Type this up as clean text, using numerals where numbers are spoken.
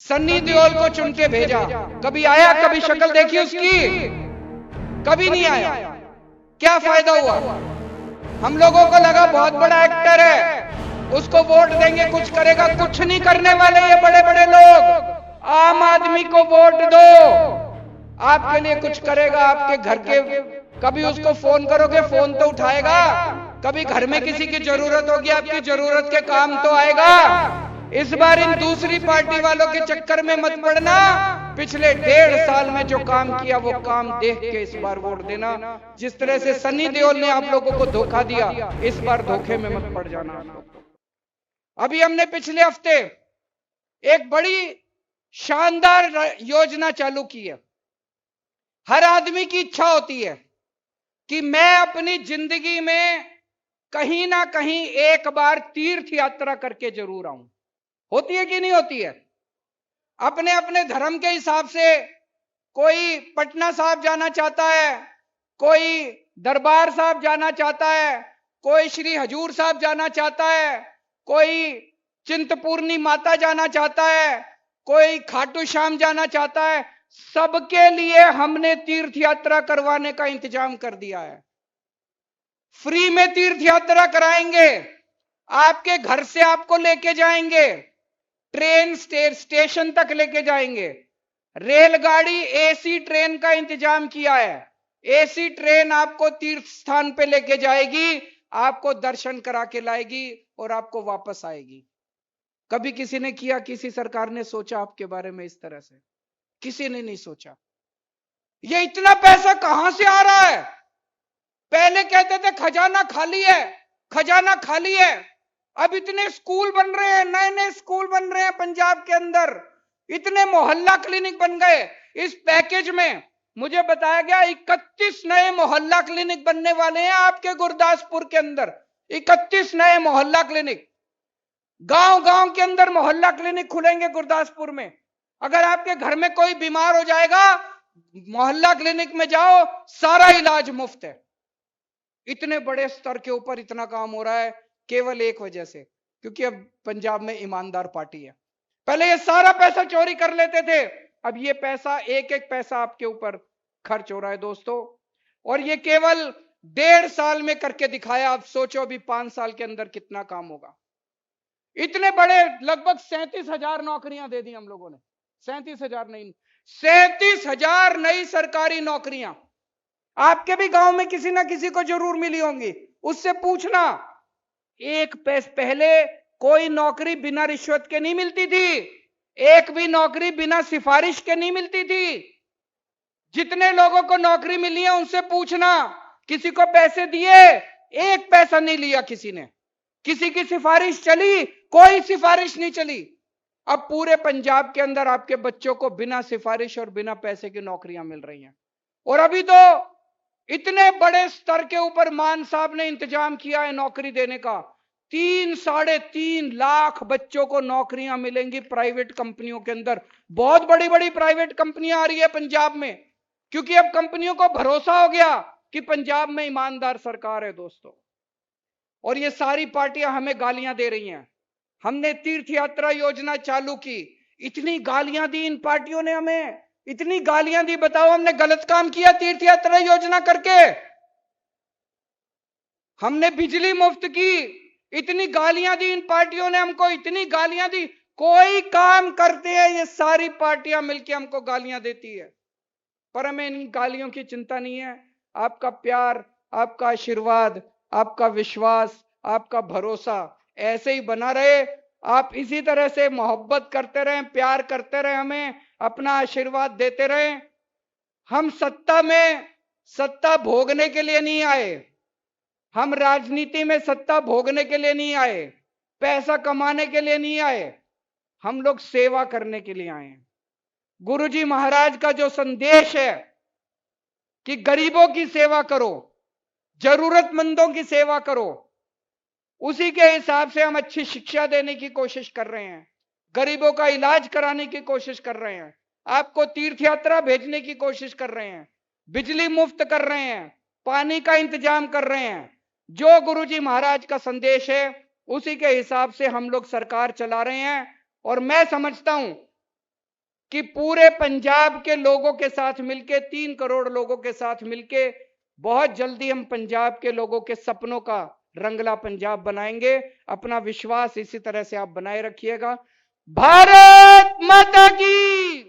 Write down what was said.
सन्नी देओल को चुन के भेजा, कभी आया, कभी शक्ल देखी उसकी? कभी नहीं आया। क्या फायदा हुआ? हम लोगों को लगा बहुत बड़ा एक्टर है, उसको वोट देंगे, कुछ करेगा। कुछ नहीं करने वाले ये बड़े बड़े लोग। आम आदमी को वोट दो, आपके लिए कुछ करेगा। आपके घर के, कभी उसको फोन करोगे फोन तो उठाएगा, कभी घर में किसी की जरूरत होगी, आपकी जरूरत के काम तो आएगा। इस बार इन दूसरी पार्टी वालों के चक्कर में मत पड़ना। पिछले 1.5 साल में जो काम किया वो काम देख के इस बार वोट देना। जिस तरह से सन्नी देओल ने आप लोगों को धोखा दिया, इस बार धोखे में मत पड़ जाना आप लोग। अभी हमने पिछले हफ्ते एक बड़ी शानदार योजना चालू की है। हर आदमी की इच्छा होती है कि मैं अपनी जिंदगी में कहीं ना कहीं एक बार तीर्थ यात्रा करके जरूर आऊं। होती है कि नहीं होती है? अपने अपने धर्म के हिसाब से कोई पटना साहब जाना चाहता है, कोई दरबार साहब जाना चाहता है, कोई श्री हजूर साहब जाना चाहता है, कोई चिंतपूर्णी माता जाना चाहता है, कोई खाटू श्याम जाना चाहता है। सबके लिए हमने तीर्थ यात्रा करवाने का इंतजाम कर दिया है। फ्री में तीर्थ यात्रा कराएंगे, आपके घर से आपको लेके जाएंगे, ट्रेन स्टेशन तक लेके जाएंगे। रेलगाड़ी एसी ट्रेन का इंतजाम किया है। एसी ट्रेन आपको तीर्थ स्थान पे लेके जाएगी, आपको दर्शन करा के लाएगी और आपको वापस आएगी। कभी किसी ने किया, किसी सरकार ने सोचा आपके बारे में इस तरह से? किसी ने नहीं सोचा। ये इतना पैसा कहां से आ रहा है? पहले कहते थे खजाना खाली है, खजाना खाली है। अब इतने स्कूल बन रहे हैं, नए नए स्कूल बन रहे हैं पंजाब के अंदर, इतने मोहल्ला क्लिनिक बन गए। इस पैकेज में मुझे बताया गया 31 नए मोहल्ला क्लिनिक बनने वाले हैं आपके गुरदासपुर के अंदर। 31 नए मोहल्ला क्लिनिक, गांव गांव के अंदर मोहल्ला क्लिनिक खुलेंगे गुरदासपुर में। अगर आपके घर में कोई बीमार हो जाएगा, मोहल्ला क्लिनिक में जाओ, सारा इलाज मुफ्त है। इतने बड़े स्तर के ऊपर इतना काम हो रहा है केवल एक वजह से, क्योंकि अब पंजाब में ईमानदार पार्टी है। पहले ये सारा पैसा चोरी कर लेते थे, अब ये पैसा, एक एक पैसा आपके ऊपर खर्च हो रहा है दोस्तों। और ये केवल 1.5 साल में करके दिखाया। आप सोचो अभी 5 साल के अंदर कितना काम होगा। इतने बड़े, लगभग 37,000 नौकरियां दे दी हम लोगों ने। 37,000 नहीं, 37,000 नई सरकारी नौकरियां। आपके भी गांव में किसी ना किसी को जरूर मिली होंगी, उससे पूछना। एक पहले कोई नौकरी बिना रिश्वत के नहीं मिलती थी, एक भी नौकरी बिना सिफारिश के नहीं मिलती थी। जितने लोगों को नौकरी मिली है उनसे पूछना, किसी को पैसे दिए? एक पैसा नहीं लिया किसी ने। किसी की सिफारिश चली? कोई सिफारिश नहीं चली। अब पूरे पंजाब के अंदर आपके बच्चों को बिना सिफारिश और बिना पैसे की नौकरियां मिल रही हैं। और अभी तो इतने बड़े स्तर के ऊपर मान साहब ने इंतजाम किया है नौकरी देने का। 3-3.5 लाख बच्चों को नौकरियां मिलेंगी प्राइवेट कंपनियों के अंदर। बहुत बड़ी बड़ी प्राइवेट कंपनियां आ रही है पंजाब में, क्योंकि अब कंपनियों को भरोसा हो गया कि पंजाब में ईमानदार सरकार है दोस्तों। और ये सारी पार्टियां हमें गालियां दे रही हैं। हमने तीर्थ यात्रा योजना चालू की, इतनी गालियां दी इन पार्टियों ने हमें, इतनी गालियां दी। बताओ हमने गलत काम किया तीर्थ यात्रा योजना करके? हमने बिजली मुफ्त की, इतनी गालियां दी इन पार्टियों ने हमको, इतनी गालियां दी। कोई काम करते हैं ये सारी पार्टियां मिलकर हमको गालियां देती है, पर हमें इन गालियों की चिंता नहीं है। आपका प्यार, आपका आशीर्वाद, आपका विश्वास, आपका भरोसा ऐसे ही बना रहे। आप इसी तरह से मोहब्बत करते रहें, प्यार करते रहें, हमें अपना आशीर्वाद देते रहें। हम सत्ता भोगने के लिए नहीं आए, हम राजनीति में सत्ता भोगने के लिए नहीं आए, पैसा कमाने के लिए नहीं आए, हम लोग सेवा करने के लिए आए हैं। गुरुजी महाराज का जो संदेश है कि गरीबों की सेवा करो, जरूरतमंदों की सेवा करो, उसी के हिसाब से हम अच्छी शिक्षा देने की कोशिश कर रहे हैं, गरीबों का इलाज कराने की कोशिश कर रहे हैं, आपको तीर्थ यात्रा भेजने की कोशिश कर रहे हैं, बिजली मुफ्त कर रहे हैं, पानी का इंतजाम कर रहे हैं। जो गुरुजी महाराज का संदेश है उसी के हिसाब से हम लोग सरकार चला रहे हैं। और मैं समझता हूं कि पूरे पंजाब के लोगों के साथ मिलके, 3 करोड़ लोगों के साथ मिलके बहुत जल्दी हम पंजाब के लोगों के सपनों का रंगला पंजाब बनाएंगे। अपना विश्वास इसी तरह से आप बनाए रखिएगा। भारत माता की।